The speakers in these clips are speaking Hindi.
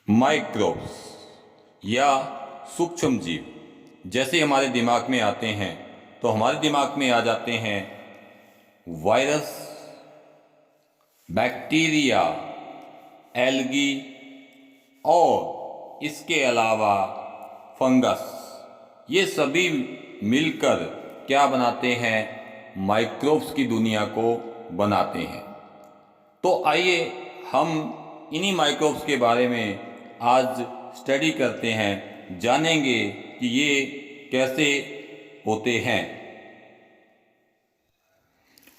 माइक्रोब्स या सूक्ष्म जीव जैसे हमारे दिमाग में आते हैं तो हमारे दिमाग में आ जाते हैं वायरस, बैक्टीरिया, एल्गी और इसके अलावा फंगस। ये सभी मिलकर क्या बनाते हैं? माइक्रोब्स की दुनिया को बनाते हैं। तो आइए हम इन्हीं माइक्रोब्स के बारे में आज स्टडी करते हैं, जानेंगे कि ये कैसे होते हैं।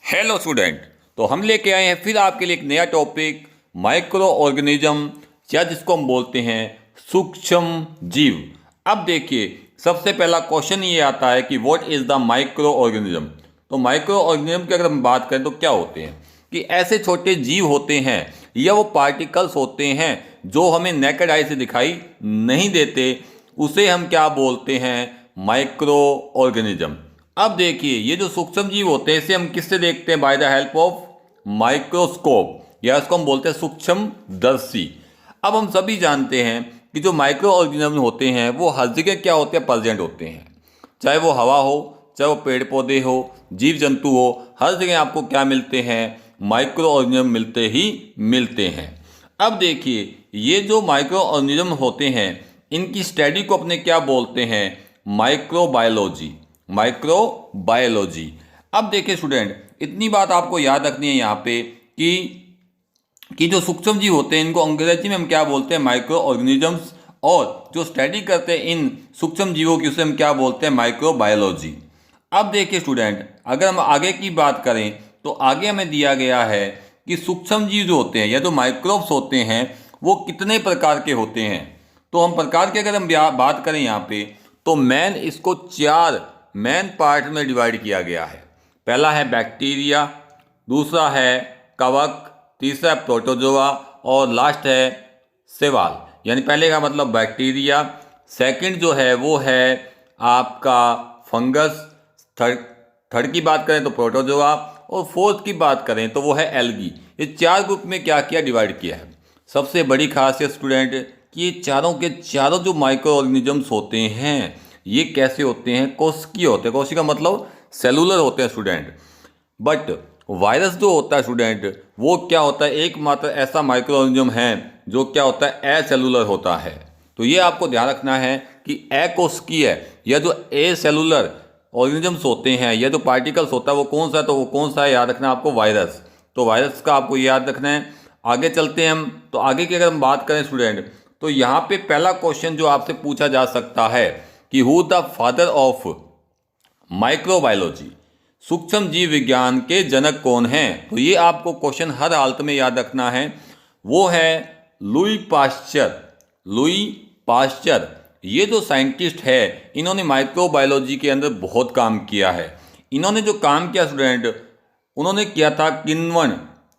हेलो स्टूडेंट, तो हम लेके आए हैं फिर आपके लिए एक नया टॉपिक, माइक्रो ऑर्गेनिज्म या जिसको हम बोलते हैं सूक्ष्म जीव। अब देखिए, सबसे पहला क्वेश्चन ये आता है कि what is the micro organism. तो माइक्रो ऑर्गेनिज्म की अगर हम बात करें तो क्या होते हैं कि ऐसे छोटे जीव होते हैं या वो पार्टिकल्स होते हैं जो हमें नेकेड आई से दिखाई नहीं देते, उसे हम क्या बोलते हैं? Micro organism. अब देखिए, ये जो सूक्ष्म जीव होते हैं इसे हम किससे देखते हैं? By the help of microscope, या इसको हम बोलते हैं सूक्ष्म दर्शी। अब हम सभी जानते हैं कि जो माइक्रो ऑर्गेनिज्म होते हैं वो हर जगह क्या होते हैं? प्रेजेंट होते हैं। चाहे वो हवा हो, चाहे वो पेड़ पौधे हो, जीव जंतु हो, हर जगह आपको क्या मिलते हैं? माइक्रो ऑर्गेनिज्म मिलते ही मिलते हैं। अब देखिए, ये जो माइक्रो ऑर्गेनिज्म होते हैं इनकी स्टडी को अपने क्या बोलते हैं? माइक्रोबायोलॉजी। माइक्रोबायोलॉजी। अब देखिए स्टूडेंट, इतनी बात आपको याद रखनी है यहाँ पे कि जो सूक्ष्म जीव होते हैं इनको अंग्रेजी में हम क्या बोलते हैं? Micro organisms. और जो स्टडी करते हैं इन सूक्ष्म जीवों की उसे हम क्या बोलते हैं? माइक्रोबायोलॉजी। अब देखिए स्टूडेंट, अगर हम आगे की बात करें तो आगे हमें दिया गया है कि सूक्ष्म जीव जो होते हैं या जो माइक्रोब्स होते हैं वो कितने प्रकार के होते हैं। तो हम प्रकार की अगर हम बात करें यहाँ पे तो इसको 4 मेन पार्ट में डिवाइड किया गया है। पहला है बैक्टीरिया, दूसरा है कवक, तीसरा है प्रोटोजोआ और लास्ट है शैवाल। यानी पहले का मतलब बैक्टीरिया, सेकंड जो है वो है आपका फंगस, थर्ड की बात करें तो प्रोटोजोआ और फोर्थ की बात करें तो वो है एल्गी। ये 4 ग्रुप में क्या किया? डिवाइड किया है। सबसे बड़ी खासियत स्टूडेंट कि ये चारों के चारों जो माइक्रो ऑर्गेनिजम्स होते हैं ये कैसे होते हैं? कोशिकीय होते हैं। कोशिका मतलब सेलुलर होते हैं स्टूडेंट। बट वायरस जो होता है स्टूडेंट वो क्या होता है? एकमात्र ऐसा माइक्रो ऑर्गेनिज्म है जो क्या होता है? एसेलुलर होता है। तो ये आपको ध्यान रखना है कि अकोशिकीय या जो एसेलुलर ऑर्गेनिजम्स होते हैं या जो पार्टिकल्स होता है वो कौन सा है? तो वो कौन सा है? याद रखना आपको, वायरस। तो वायरस का आपको याद रखना है। आगे चलते हैं हम। तो आगे की अगर हम बात करें स्टूडेंट तो यहाँ पे पहला क्वेश्चन जो आपसे पूछा जा सकता है कि who the father of microbiology, सूक्ष्म जीव विज्ञान के जनक कौन हैं? तो ये आपको क्वेश्चन हर हालत में याद रखना है। वो है लुई पाश्चर। लुई पाश्चर ये जो साइंटिस्ट है इन्होंने माइक्रोबायोलॉजी के अंदर बहुत काम किया है। इन्होंने जो काम किया स्टूडेंट, उन्होंने किया था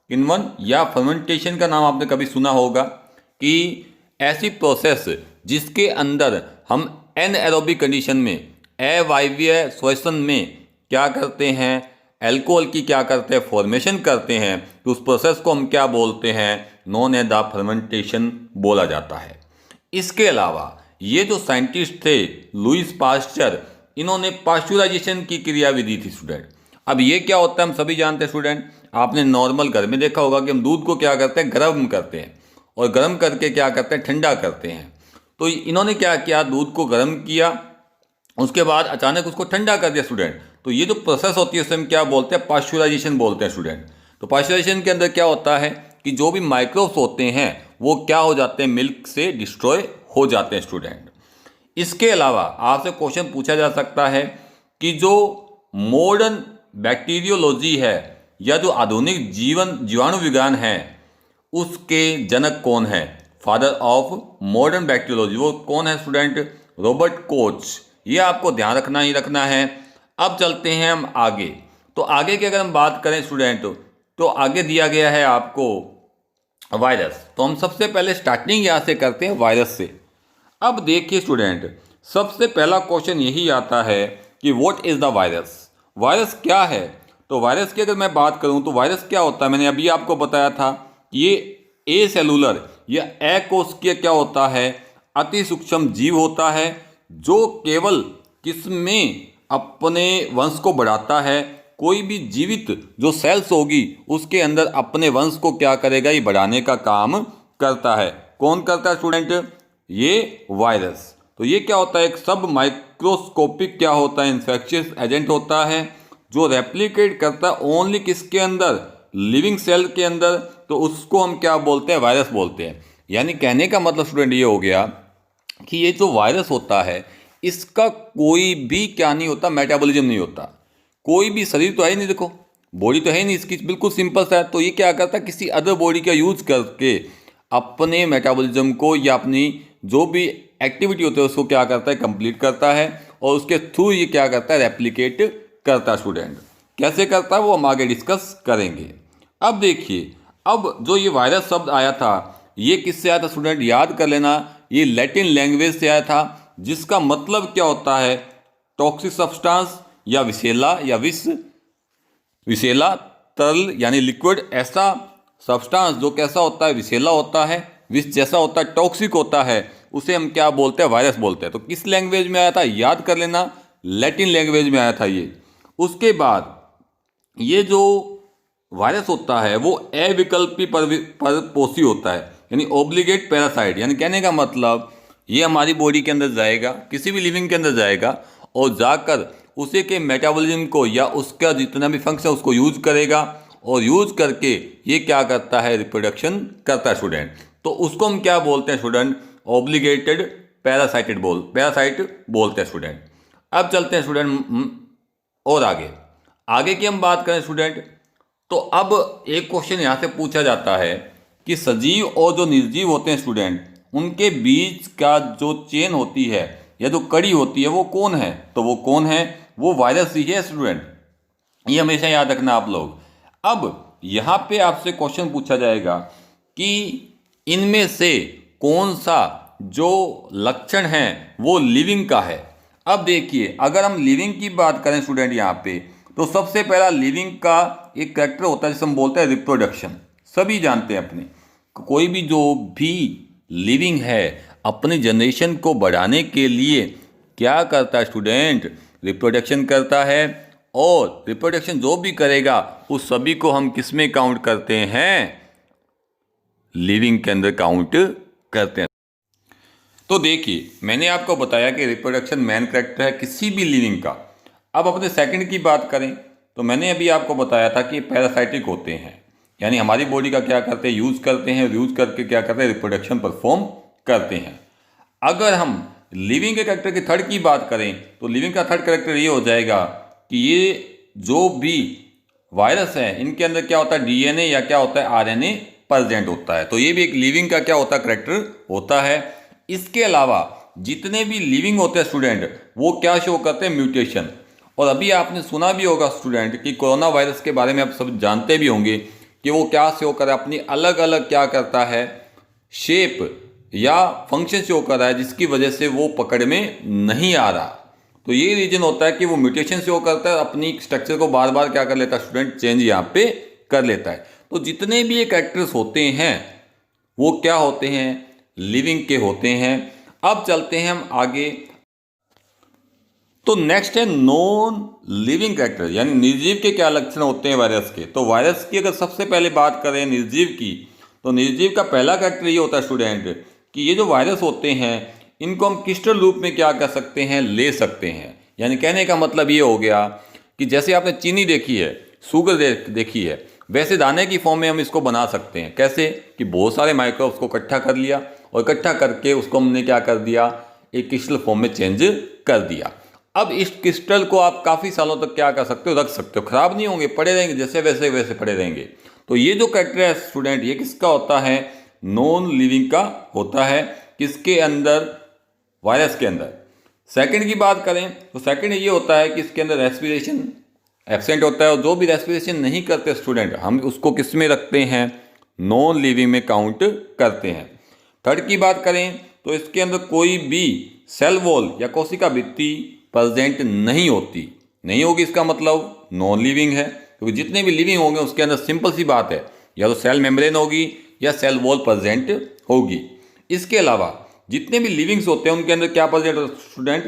किण्वन या फर्मेंटेशन का नाम आपने कभी सुना होगा कि ऐसी प्रोसेस जिसके अंदर हम एनएरोबिक कंडीशन में, अवायवीय श्वसन में क्या करते हैं? एल्कोहल की क्या करते हैं? फॉर्मेशन करते हैं। तो उस प्रोसेस को हम क्या बोलते हैं? नॉन एज द फर्मेंटेशन बोला जाता है। इसके अलावा ये जो साइंटिस्ट थे लुईस पाश्चर, इन्होंने पाश्चुराइजेशन की क्रिया विधि थी स्टूडेंट। अब ये क्या होता है हम सभी जानते हैं स्टूडेंट। आपने नॉर्मल घर में देखा होगा कि हम दूध को क्या करते हैं? गर्म करते हैं और गर्म करके क्या करते हैं? ठंडा करते हैं। तो इन्होंने क्या किया? दूध को गर्म किया, उसके बाद अचानक उसको ठंडा कर दिया स्टूडेंट। तो ये जो प्रोसेस होती है उसे हम क्या बोलते हैं? पाश्चुराइजेशन बोलते हैं स्टूडेंट। तो पाश्चुराइजेशन के अंदर क्या होता है कि जो भी माइक्रोब्स होते हैं वो क्या हो जाते हैं? मिल्क से डिस्ट्रॉय हो जाते हैं स्टूडेंट। इसके अलावा आपसे क्वेश्चन पूछा जा सकता है कि जो मॉडर्न बैक्टीरियोलॉजी है या जो आधुनिक जीवाणु विज्ञान है उसके जनक कौन है? फादर ऑफ मॉडर्न बैक्टीरियोलॉजी वो कौन है स्टूडेंट? Robert Koch. ये आपको ध्यान रखना ही रखना है। अब चलते हैं हम आगे। तो आगे की अगर हम बात करें स्टूडेंट तो आगे दिया गया है आपको वायरस। तो हम सबसे पहले स्टार्टिंग यहाँ से करते हैं वायरस से। अब देखिए स्टूडेंट, सबसे पहला क्वेश्चन यही आता है कि what is the virus. Virus क्या है? तो वायरस की अगर मैं बात करूं तो वायरस क्या होता है? मैंने अभी आपको बताया था ये ए सेलुलर यह अकोशिकीय क्या होता है, अति सूक्ष्म जीव होता है, जो केवल किसमें अपने वंश को बढ़ाता है। कोई भी जीवित जो सेल्स होगी उसके अंदर अपने वंश को क्या करेगा, ये बढ़ाने का काम करता है। कौन करता है स्टूडेंट, ये वायरस। तो ये क्या होता है, एक सब माइक्रोस्कोपिक क्या होता है, इन्फेक्शियस एजेंट होता है, जो रेप्लिकेट करता है ओनली किसके अंदर, लिविंग सेल के अंदर। तो उसको हम क्या बोलते हैं, वायरस बोलते हैं। यानी कहने का मतलब स्टूडेंट ये हो गया कि ये जो वायरस होता है इसका कोई भी क्या नहीं होता, मेटाबॉलिज्म नहीं होता। कोई भी शरीर तो है ही नहीं, देखो बॉडी तो है ही नहीं इसकी, बिल्कुल सिंपल सा है। तो ये क्या करता है, किसी अदर बॉडी का यूज करके अपने मेटाबॉलिज्म को या अपनी जो भी एक्टिविटी होती है उसको क्या करता है, कंप्लीट करता है, और उसके थ्रू ये क्या करता है, रेप्लिकेट करता है। स्टूडेंट कैसे करता है वो हम आगे डिस्कस करेंगे। अब देखिए, अब जो ये वायरस शब्द आया था ये किससे आया था स्टूडेंट, याद कर लेना, ये लैटिन लैंग्वेज से आया था, जिसका मतलब क्या होता है, टॉक्सिक सब्सटेंस या विषैला या विषैला तरल यानी लिक्विड, ऐसा सब्सटेंस जो कैसा होता है, विषैला होता है, विष जैसा होता है, टॉक्सिक होता है, उसे हम क्या बोलते हैं, वायरस बोलते हैं। तो किस लैंग्वेज में आया था, याद कर लेना, लैटिन लैंग्वेज में आया था ये। उसके बाद ये जो वायरस होता है वो अविकल्पी परपोषी होता है, यानी ओब्लिगेट पैरासाइट। यानी कहने का मतलब ये हमारी बॉडी के अंदर जाएगा, किसी भी लिविंग के अंदर जाएगा, और जाकर उसे के मेटाबॉलिज्म को या उसका जितना भी फंक्शन उसको यूज करेगा, और यूज करके ये क्या करता है, रिप्रोडक्शन करता है स्टूडेंट। तो उसको हम क्या बोलते हैं स्टूडेंट, ऑब्लिगेटेड पैरासाइट बोलते हैं स्टूडेंट। अब चलते हैं स्टूडेंट और आगे की हम बात करें स्टूडेंट। तो अब एक क्वेश्चन यहाँ से पूछा जाता है कि सजीव और जो निर्जीव होते हैं स्टूडेंट, उनके बीच का जो चेन होती है या जो कड़ी होती है वो कौन है, तो वो कौन है, वो वायरस ही है स्टूडेंट। ये हमेशा याद रखना आप लोग। अब यहाँ पे आपसे क्वेश्चन पूछा जाएगा कि इनमें से कौन सा जो लक्षण है वो लिविंग का है। अब देखिए, अगर हम लिविंग की बात करें स्टूडेंट यहाँ पे, तो सबसे पहला लिविंग का एक कैरेक्टर होता है जिसे हम बोलते हैं रिप्रोडक्शन। सभी जानते हैं अपने, कोई भी जो भी लिविंग है अपनी जनरेशन को बढ़ाने के लिए क्या करता है स्टूडेंट, रिप्रोडक्शन करता है। और रिप्रोडक्शन जो भी करेगा उस सभी को हम किस में काउंट करते हैं, लिविंग के अंदर काउंट करते हैं। तो देखिए, मैंने आपको बताया कि रिप्रोडक्शन मेन कैरेक्टर है किसी भी लिविंग का। अब अपने सेकंड की बात करें तो मैंने अभी आपको बताया था कि पैरासाइटिक होते हैं, यानी हमारी बॉडी का क्या करते हैं, यूज करते हैं, यूज करके क्या करते हैं, रिप्रोडक्शन परफॉर्म करते हैं। अगर हम लिविंग के कैरेक्टर की थर्ड की बात करें तो लिविंग का थर्ड कैरेक्टर ये हो जाएगा कि ये जो भी वायरस है इनके अंदर क्या होता है, डीएनए या क्या होता है, आरएनए प्रेजेंट होता है। तो ये भी एक लिविंग का क्या होता है, कैरेक्टर होता है। इसके अलावा जितने भी लिविंग होते हैं स्टूडेंट वो क्या शो करते हैं, म्यूटेशन। और अभी आपने सुना भी होगा स्टूडेंट कि कोरोना वायरस के बारे में आप सब जानते भी होंगे कि वो क्या शो कर रहा है, अपनी अलग अलग क्या करता है, शेप या फंक्शन शो कर रहा है, जिसकी वजह से वो पकड़ में नहीं आ रहा। तो ये रीजन होता है कि वो म्यूटेशन शो करता है, अपनी स्ट्रक्चर को बार बार क्या कर लेता है स्टूडेंट, चेंज यहाँ पे कर लेता है। तो जितने भी ये कैरेक्टर्स होते हैं वो क्या होते हैं, लिविंग के होते हैं। अब चलते हैं हम आगे। तो नेक्स्ट है नॉन लिविंग कैरेक्टर, यानी निर्जीव के क्या लक्षण होते हैं वायरस के। तो वायरस की अगर सबसे पहले बात करें निर्जीव की, तो निर्जीव का पहला कैरेक्टर ये होता है स्टूडेंट कि ये जो वायरस होते हैं इनको हम क्रिस्टल रूप में क्या कर सकते हैं, ले सकते हैं। यानी कहने का मतलब ये हो गया कि जैसे आपने चीनी देखी है, शुगर देखी है, वैसे दाने की फॉर्म में हम इसको बना सकते हैं। कैसे कि बहुत सारे माइक्रोब्स को इकट्ठा कर लिया और इकट्ठा करके उसको हमने क्या कर दिया, एक क्रिस्टल फॉर्म में चेंज कर दिया। अब इस क्रिस्टल को आप काफ़ी सालों तक क्या कर सकते हो, रख सकते हो, खराब नहीं होंगे, पड़े रहेंगे, जैसे वैसे वैसे पड़े रहेंगे। तो ये जो कैरेक्टर है स्टूडेंट ये किसका होता है, नॉन लिविंग का होता है। किसके अंदर, वायरस के अंदर। सेकंड की बात करें तो सेकंड ये होता है कि इसके अंदर रेस्पिरेशन एब्सेंट होता है, और जो भी रेस्पिरेशन नहीं करते स्टूडेंट हम उसको किस में रखते हैं, नॉन लिविंग में काउंट करते हैं। थर्ड की बात करें तो इसके अंदर कोई भी सेल वॉल या कोशिका भित्ति प्रेजेंट नहीं होगी, इसका मतलब नॉन लिविंग है। क्योंकि जितने भी लिविंग होंगे उसके अंदर सिंपल सी बात है, या तो सेल मेम्ब्रेन होगी या सेल वॉल प्रेजेंट होगी। इसके अलावा जितने भी लिविंग्स होते हैं उनके अंदर क्या प्रेजेंट होता है स्टूडेंट?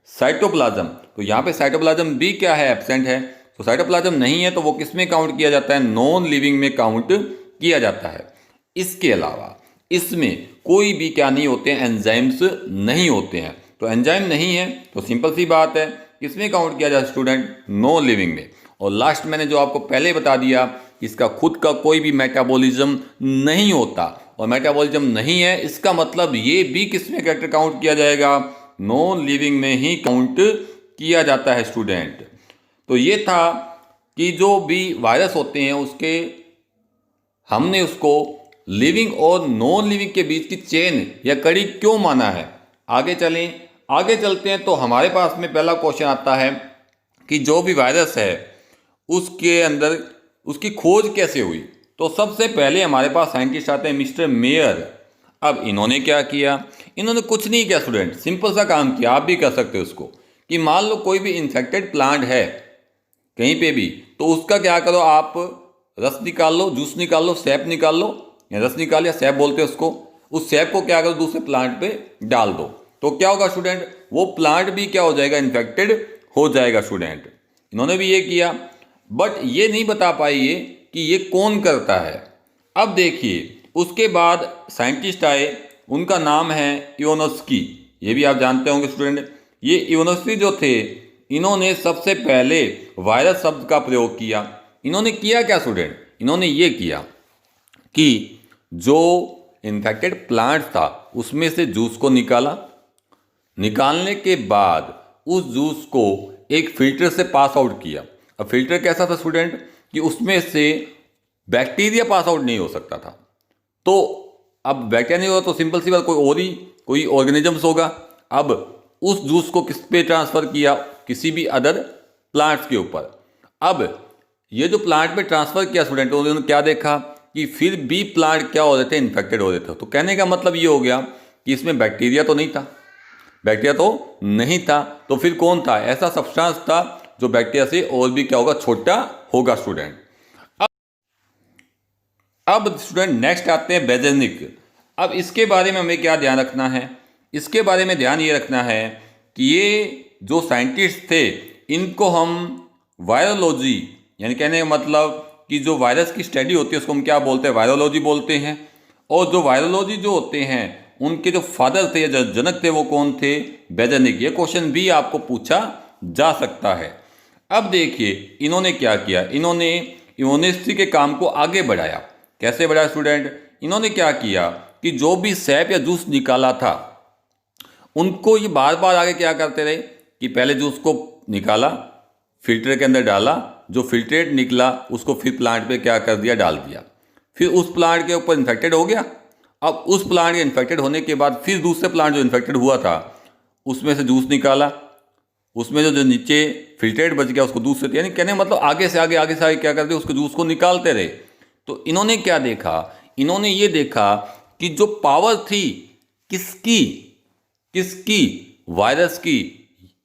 साइटोप्लाज्म। तो यहाँ पे साइटोप्लाज्म भी क्या है? एब्सेंट है। तो साइटोप्लाज्म नहीं है तो वो किस में काउंट किया जाता है? नॉन लिविंग में काउंट किया जाता है। इसके अलावा इसमें कोई भी क्या नहीं होते हैं? एंजाइम्स नहीं होते हैं। तो एंजाइम नहीं है तो सिंपल सी बात है किसमें काउंट किया जाए स्टूडेंट? नॉन लिविंग में। और लास्ट मैंने जो आपको पहले बता दिया, इसका खुद का कोई भी मेटाबॉलिज्म नहीं होता, और मेटाबॉलिज्म नहीं है इसका मतलब ये भी किसमें कैरेक्टर काउंट किया जाएगा? नॉन लिविंग में ही काउंट किया जाता है स्टूडेंट। तो ये था कि जो भी वायरस होते हैं उसके हमने उसको लिविंग और नॉन लिविंग के बीच की चेन या कड़ी क्यों माना है। आगे चलते हैं तो हमारे पास में पहला क्वेश्चन आता है कि जो भी वायरस है उसके अंदर उसकी खोज कैसे हुई। तो सबसे पहले हमारे पास साइंटिस्ट आते हैं मिस्टर मेयर। अब इन्होंने क्या किया? इन्होंने कुछ नहीं किया स्टूडेंट, सिंपल सा काम किया, आप भी कर सकते हो उसको, कि मान लो कोई भी इन्फेक्टेड प्लांट है कहीं पे भी, तो उसका क्या करो आप रस निकाल लो, जूस निकाल लो, सैप निकाल लो, या रस निकाल या सैप बोलते हैं उसको, उस सैप को क्या करो दूसरे प्लांट पे डाल दो। तो क्या होगा स्टूडेंट? वो प्लांट भी क्या हो जाएगा? इन्फेक्टेड हो जाएगा स्टूडेंट। इन्होंने भी ये किया, बट ये नहीं बता पाई ये कि ये कौन करता है। अब देखिए उसके बाद साइंटिस्ट आए, उनका नाम है इवानोस्की। ये भी आप जानते होंगे स्टूडेंट। ये इवानोस्की जो थे इन्होंने सबसे पहले वायरस शब्द का प्रयोग किया। इन्होंने किया क्या स्टूडेंट? इन्होंने ये किया कि जो इन्फेक्टेड प्लांट था उसमें से जूस को निकालने के बाद उस जूस को एक फिल्टर से पास आउट किया। अब फिल्टर कैसा था स्टूडेंट? कि उसमें से बैक्टीरिया पास आउट नहीं हो सकता था। तो अब बैक्टीरिया नहीं होगा तो सिंपल सी बात कोई ऑर्गेनिजम्स होगा। अब उस जूस को किस पे ट्रांसफर किया? किसी भी अदर प्लांट्स के ऊपर। अब ये जो प्लांट पे ट्रांसफर किया स्टूडेंट, उन्होंने क्या देखा कि फिर भी प्लांट क्या हो रहे थे? इन्फेक्टेड हो रहे थे। तो कहने का मतलब ये हो गया कि इसमें बैक्टीरिया तो नहीं था, तो फिर कौन था? ऐसा सब्सटेंस था जो बैक्टीरिया से और भी क्या होगा? छोटा होगा स्टूडेंट। अब स्टूडेंट नेक्स्ट आते हैं बेजेनिक। अब इसके बारे में हमें क्या ध्यान रखना है? इसके बारे में ध्यान ये रखना है कि ये जो साइंटिस्ट थे इनको हम वायरोलॉजी, यानी कहने का मतलब कि जो वायरस की स्टडी होती है उसको हम क्या बोलते हैं? वायरोलॉजी बोलते हैं। और जो वायरोलॉजी जो होते हैं उनके जो फादर थे या जो जनक थे वो कौन थे? बेजेनिक। ये क्वेश्चन भी आपको पूछा जा सकता है। अब देखिए इन्होंने क्या किया, इन्होंने इवानोस्की के काम को आगे बढ़ाया। कैसे बढ़ाया स्टूडेंट? इन्होंने क्या किया कि जो भी सैप या जूस निकाला था उनको ये बार बार आगे क्या करते रहे कि पहले जूस को निकाला, फिल्टर के अंदर डाला, जो फिल्ट्रेट निकला उसको फिर प्लांट पे क्या कर दिया? डाल दिया। फिर उस प्लांट के ऊपर इन्फेक्टेड हो गया। अब उस प्लांट के इन्फेक्टेड होने के बाद फिर दूसरे प्लांट जो इन्फेक्टेड हुआ था उसमें से जूस निकाला, उसमें जो नीचे फिल्ट्रेट बच गया उसको दूसरे, यानी कहने का मतलब आगे से आगे क्या करते उसको जूस को निकालते रहे। तो इन्होंने क्या देखा? इन्होंने ये देखा कि जो पावर थी किसकी वायरस की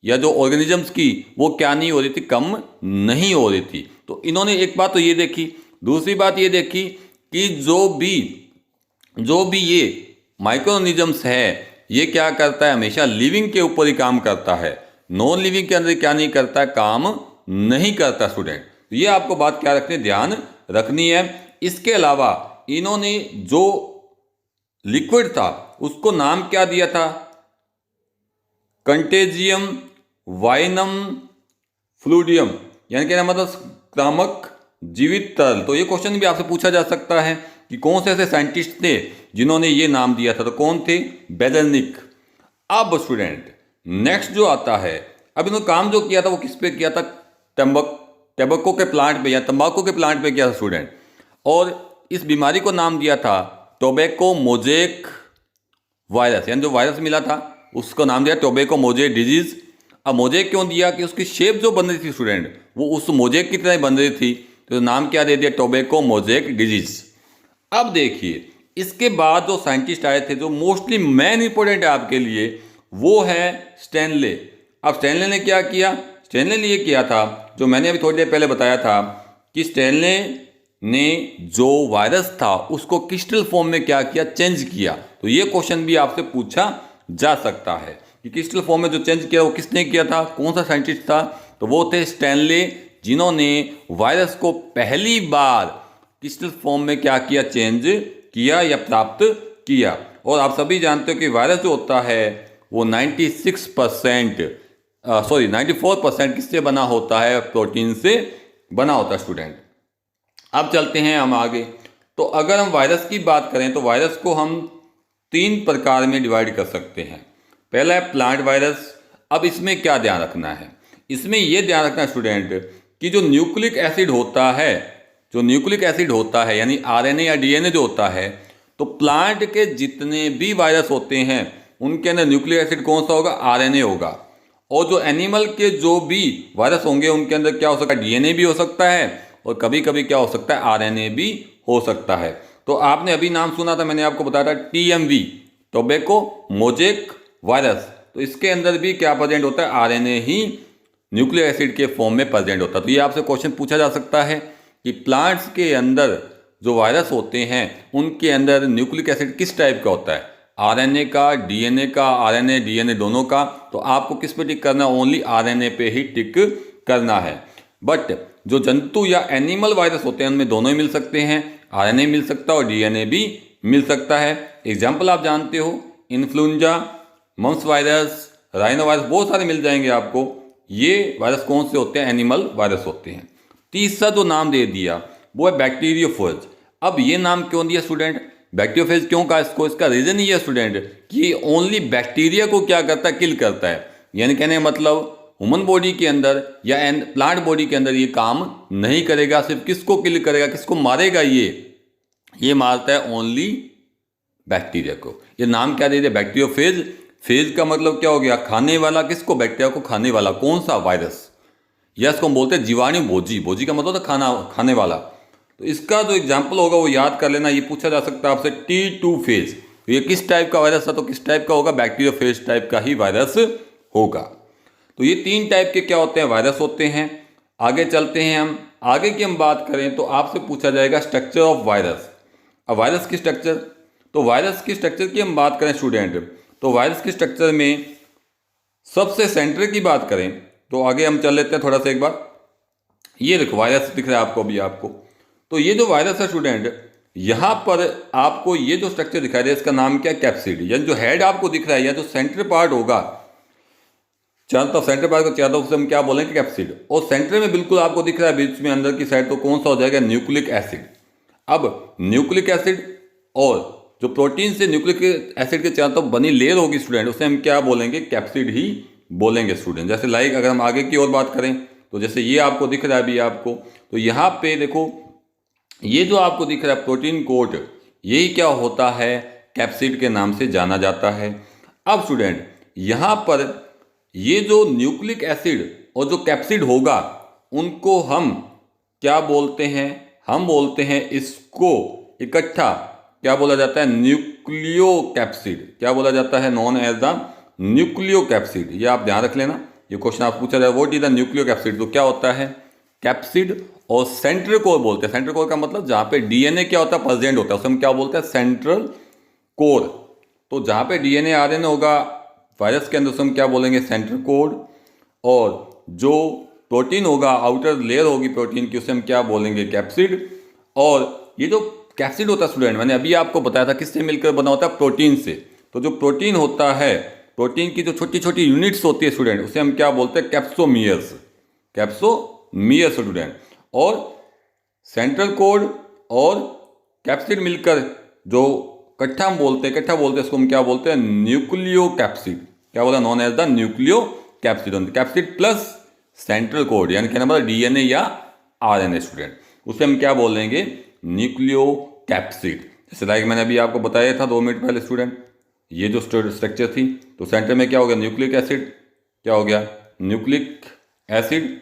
या जो ऑर्गेनिजम्स की, वो क्या नहीं हो रही थी? कम नहीं हो रही थी। तो इन्होंने एक बात तो ये देखी। दूसरी बात ये देखी कि जो भी ये माइक्रो ऑर्गेनिजम्स है ये क्या करता है? हमेशा लिविंग के ऊपर ही काम करता है, नॉन लिविंग के अंदर क्या नहीं करता है? काम नहीं करता स्टूडेंट। ये आपको बात क्या रखनी, ध्यान रखनी है। इसके अलावा इन्होंने जो लिक्विड था उसको नाम क्या दिया था? कंटेजियम वाइनम फ्लूडियम, यानी कहना मतलब क्रामक जीवित तरल। तो ये क्वेश्चन भी आपसे पूछा जा सकता है कि कौन से ऐसे साइंटिस्ट थे जिन्होंने ये नाम दिया था? तो कौन थे? बेजेनिक। अब स्टूडेंट नेक्स्ट जो आता है, अब इन्होंने काम जो किया था वो किस पे किया था? टैबको के प्लांट पे या तंबाकू के प्लांट पे किया था स्टूडेंट। और इस बीमारी को नाम दिया था टोबैको मोजेक वायरस, यानी जो वायरस मिला था उसको नाम दिया टोबैको मोजेक डिजीज। अब मोजेक क्यों दिया? कि उसकी शेप जो बन रही थी स्टूडेंट वो उस मोजेक की तरह बन रही थी, तो नाम क्या दे दिया? Tobacco mosaic disease. अब देखिए इसके बाद जो साइंटिस्ट आए थे जो मोस्टली मेन इंपॉर्टेंट है आपके लिए, वो है स्टैनले। अब स्टैनले ने क्या किया? स्टैनले ने ये किया था जो मैंने अभी थोड़ी देर पहले बताया था कि स्टैनले ने जो वायरस था उसको क्रिस्टल फॉर्म में क्या किया, चेंज किया। तो ये क्वेश्चन भी आपसे पूछा जा सकता है कि क्रिस्टल फॉर्म में जो चेंज किया वो किसने किया था, कौन सा साइंटिस्ट था। तो वो थे स्टैनले, जिन्होंने वायरस को पहली बार क्रिस्टल फॉर्म में क्या किया, चेंज किया या प्राप्त किया। और आप सभी जानते हो कि वायरस जो होता है वो 94% किससे बना होता है, प्रोटीन से बना होता है स्टूडेंट। अब चलते हैं हम आगे। तो अगर हम वायरस की बात करें तो वायरस को हम 3 प्रकार में डिवाइड कर सकते हैं। पहला है प्लांट वायरस। अब इसमें क्या ध्यान रखना है, इसमें यह ध्यान रखना है स्टूडेंट कि जो न्यूक्लिक एसिड होता है यानी आरएनए या डीएनए जो होता है, तो प्लांट के जितने भी वायरस होते हैं उनके अंदर न्यूक्लिक एसिड कौन सा होगा, आरएनए होगा। और जो एनिमल के जो भी वायरस होंगे उनके अंदर क्या हो सकता है, डीएनए भी हो सकता है और कभी कभी क्या हो सकता है, आरएनए भी हो सकता है। तो आपने अभी नाम सुना था, मैंने आपको बताया था टीएमवी, टोबैको मोज़ेक वायरस। तो इसके अंदर भी क्या प्रेजेंट होता है, आरएनए ही न्यूक्लिक एसिड के फॉर्म में प्रेजेंट होता है। तो ये आपसे क्वेश्चन पूछा जा सकता है कि प्लांट्स के अंदर जो वायरस होते हैं उनके अंदर न्यूक्लिक एसिड किस टाइप का होता है, आरएनए का, डीएनए का, आरएनए डीएनए दोनों का। तो आपको किस पे टिक करना है, ओनली आरएनए पे ही टिक करना है। बट जो जंतु या एनिमल वायरस होते हैं उनमें दोनों ही मिल सकते हैं, आरएनए मिल सकता है और डीएनए भी मिल सकता है। एग्जाम्पल आप जानते हो, influenza, mumps virus, rhinovirus, बहुत सारे मिल जाएंगे आपको। ये वायरस कौन से होते हैं, एनिमल वायरस होते हैं। तीसरा जो नाम दे दिया वो है बैक्टीरियोफेज। अब ये नाम क्यों दिया स्टूडेंट, बैक्टीरियोफेज क्यों कहा इसको, इसका रीजन ये है स्टूडेंट कि ओनली बैक्टीरिया को क्या करता है, किल करता है। यानी कहने का मतलब ह्यूमन बॉडी के अंदर या प्लांट बॉडी के अंदर ये काम नहीं करेगा, सिर्फ किसको किल करेगा, किसको मारेगा, ये मारता है ओनली बैक्टीरिया को। ये नाम क्या दे दिया, बैक्टीरियोफेज। फेज का मतलब क्या हो गया, खाने वाला, किसको, बैक्टीरिया को खाने वाला। कौन सा, वायरस। या इसको हम बोलते हैं जीवाणु भोजी, भोजी का मतलब था खाने वाला। तो इसका जो एग्जाम्पल होगा वो याद कर लेना, ये पूछा जा सकता है आपसे T2 फेज। तो ये किस टाइप का वायरस था, तो किस टाइप का होगा, बैक्टीरियोफेज टाइप का ही वायरस होगा। तो ये 3 टाइप के क्या होते हैं, वायरस होते हैं। आगे चलते हैं हम, आगे की हम बात करें तो आपसे पूछा जाएगा स्ट्रक्चर ऑफ वायरस। अब वायरस की स्ट्रक्चर, तो वायरस की स्ट्रक्चर की हम बात करें स्टूडेंट, तो वायरस की स्ट्रक्चर में सबसे सेंटर की बात करें तो आगे हम चल लेते हैं थोड़ा सा एक बार। ये देखो वायरस दिख रहा है आपको अभी आपको। तो ये जो वायरस है स्टूडेंट, यहाँ पर आपको ये जो स्ट्रक्चर दिखाई दे रहा है इसका नाम क्या है, कैप्सिड। यानी जो हेड आपको दिख रहा है या जो सेंटर पार्ट होगा, चारों तरफ सेंटर पार्ट को चारों तरफ से हम क्या बोलेंगे, कैप्सिड। और सेंटर में बिल्कुल आपको दिख रहा है बीच में अंदर की साइड, तो कौन सा हो जाएगा, न्यूक्लिक एसिड। अब न्यूक्लिक एसिड और जो प्रोटीन से न्यूक्लिक एसिड के चारों तरफ बनी लेयर होगी स्टूडेंट, उसे हम क्या बोलेंगे, कैप्सिड ही बोलेंगे स्टूडेंट। जैसे लाइक अगर हम आगे की ओर बात करें तो जैसे ये आपको दिख रहा है अभी आपको, तो यहाँ पे देखो ये जो आपको दिख रहा है प्रोटीन कोट, यही क्या होता है, कैप्सिड के नाम से जाना जाता है। अब स्टूडेंट यहाँ पर ये जो न्यूक्लिक एसिड और जो कैप्सिड होगा उनको हम क्या बोलते हैं, हम बोलते हैं इसको इकट्ठा क्या बोला जाता है, न्यूक्लियो कैप्सिड। क्या बोला जाता है, known as the nucleocapsid. ये आप ध्यान रख लेना, ये क्वेश्चन आप पूछा जाए what is the nucleo capsid. तो क्या होता है, कैप्सिड और सेंट्रल कोर बोलते हैं। सेंट्रल कोर का मतलब जहाँ पे डीएनए क्या होता है, प्रेजेंट होता है, उसे हम क्या बोलते हैं, सेंट्रल कोर। तो जहाँ पे डीएनए आरएनए होगा वायरस के अंदर, उसे हम क्या बोलेंगे, सेंट्रल कोर। और जो प्रोटीन होगा, आउटर लेयर होगी प्रोटीन की, उसे हम क्या बोलेंगे, कैप्सिड। और ये जो कैप्सिड होता है स्टूडेंट, मैंने अभी आपको बताया था किससे मिलकर बना होता है, प्रोटीन से। तो जो प्रोटीन होता है, प्रोटीन की जो छोटी छोटी यूनिट्स होती है स्टूडेंट, उसे हम क्या बोलते हैं, कैप्सोमियर्स। Capsomeres student. और सेंट्रल कोड और कैप्सिड मिलकर जो इकट्ठा हम बोलते हैं, इसको हम क्या बोलते हैं, न्यूक्लियो कैप्सिड। क्या बोला, known as the nucleocapsid. Capsid plus central code यानी क्या नंबर, डीएनए या आरएनए स्टूडेंट, उसे हम क्या बोलेंगे, न्यूक्लियो कैप्सिड। जैसे लाइक मैंने अभी आपको बताया था 2 मिनट पहले स्टूडेंट, ये जो स्ट्रक्चर थी, तो सेंटर में क्या हो गया, न्यूक्लिक एसिड। क्या हो गया, न्यूक्लिक एसिड,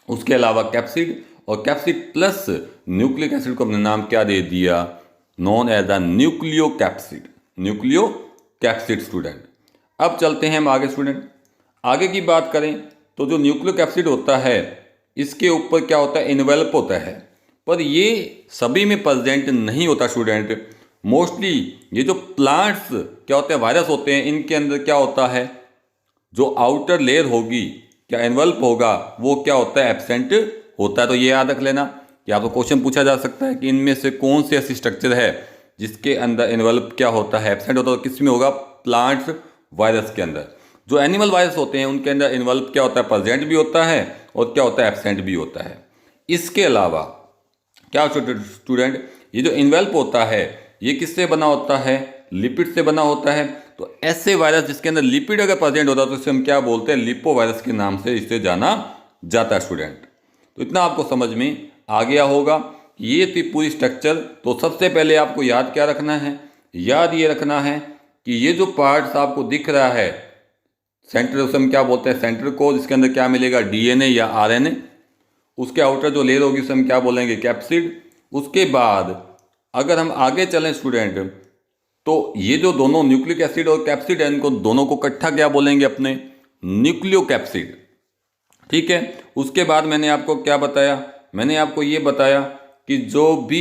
उसके अलावा कैप्सिड, और कैप्सिड प्लस न्यूक्लिक एसिड को हमने नाम क्या दे दिया, known as the nucleocapsid. Nucleocapsid student. अब चलते हैं हम आगे स्टूडेंट। आगे की बात करें तो जो न्यूक्लियो कैप्सिड होता है, इसके ऊपर क्या होता है, इन्वेल्प होता है। पर ये सभी में प्रेजेंट नहीं होता स्टूडेंट। मोस्टली ये जो प्लांट्स क्या होते हैं, वायरस होते हैं, इनके अंदर क्या होता है, जो आउटर लेयर होगी, क्या एनवल्प होगा, वो क्या होता है, एब्सेंट होता है। तो ये याद रख लेना कि आपको क्वेश्चन पूछा जा सकता है कि इनमें से कौन सी ऐसी स्ट्रक्चर है जिसके अंदर एनवल्प क्या होता है, एब्सेंट होता है। तो किस में होगा, प्लांट्स वायरस के अंदर। जो एनिमल वायरस होते हैं उनके अंदर इन्वॉल्व क्या होता है, प्रेजेंट भी होता है और क्या होता है, एब्सेंट भी होता है। इसके अलावा क्या स्टूडेंट, ये जो इन्वेल्प होता है ये किससे बना होता है, लिपिड से बना होता है। तो ऐसे वायरस जिसके अंदर लिपिड अगर प्रेजेंट होता है तो इसे हम क्या बोलते हैं, लिपो वायरस के नाम से इसे जाना जाता है स्टूडेंट। तो इतना आपको समझ में आ गया होगा, ये थी पूरी स्ट्रक्चर। तो सबसे पहले आपको याद क्या रखना है, याद ये रखना है कि ये जो पार्ट्स आपको दिख रहा है सेंटर, उसे हम क्या बोलते हैं, सेंटर को, जिसके अंदर क्या मिलेगा, डीएनए या आरएनए। उसके आउटर जो लेयर होगी उसे हम क्या बोलेंगे, कैप्सिड। उसके बाद अगर हम आगे चलें स्टूडेंट, तो ये जो दोनों न्यूक्लिक एसिड और कैप्सिड है, इनको दोनों को इकट्ठा क्या बोलेंगे, अपने न्यूक्लियोकैप्सिड। ठीक है। उसके बाद मैंने आपको क्या बताया, मैंने आपको ये बताया कि जो भी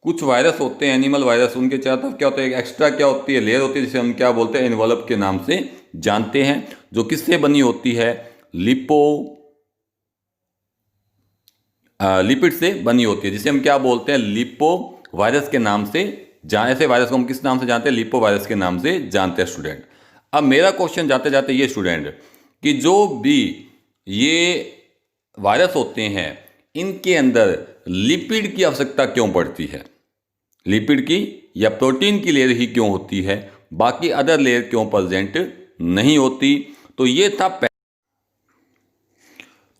कुछ वायरस होते हैं, एनिमल वायरस, उनके चारों तरफ क्या होता है, एक एक्स्ट्रा क्या होती है, लेयर होती है, जिसे हम क्या बोलते हैं, एनवलप के नाम से जानते हैं, जो किससे बनी होती है, लिपिड से बनी होती है, जिसे हम क्या बोलते हैं, लिपो वायरस के नाम से। ऐसे वायरस को हम किस नाम से जानते हैं, लिपो वायरस के नाम से जानते हैं स्टूडेंट। अब मेरा क्वेश्चन जाते जाते ये स्टूडेंट, कि जो भी ये वायरस होते हैं इनके अंदर लिपिड की आवश्यकता क्यों पड़ती है, लिपिड की या प्रोटीन की लेयर ही क्यों होती है, बाकी अदर लेयर क्यों प्रेजेंट नहीं होती। तो ये था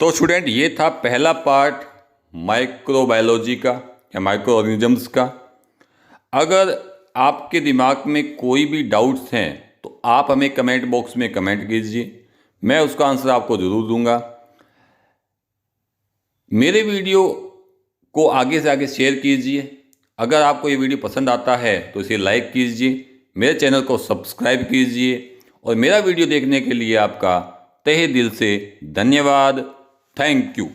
तो स्टूडेंट ये था पहला पार्ट माइक्रोबायोलॉजी का या माइक्रो ऑर्गेनिजम्स का। अगर आपके दिमाग में कोई भी डाउट्स हैं तो आप हमें कमेंट बॉक्स में कमेंट कीजिए, मैं उसका आंसर आपको ज़रूर दूंगा। मेरे वीडियो को आगे से आगे शेयर कीजिए। अगर आपको ये वीडियो पसंद आता है तो इसे लाइक कीजिए, मेरे चैनल को सब्सक्राइब कीजिए, और मेरा वीडियो देखने के लिए आपका तहे दिल से धन्यवाद। Thank you.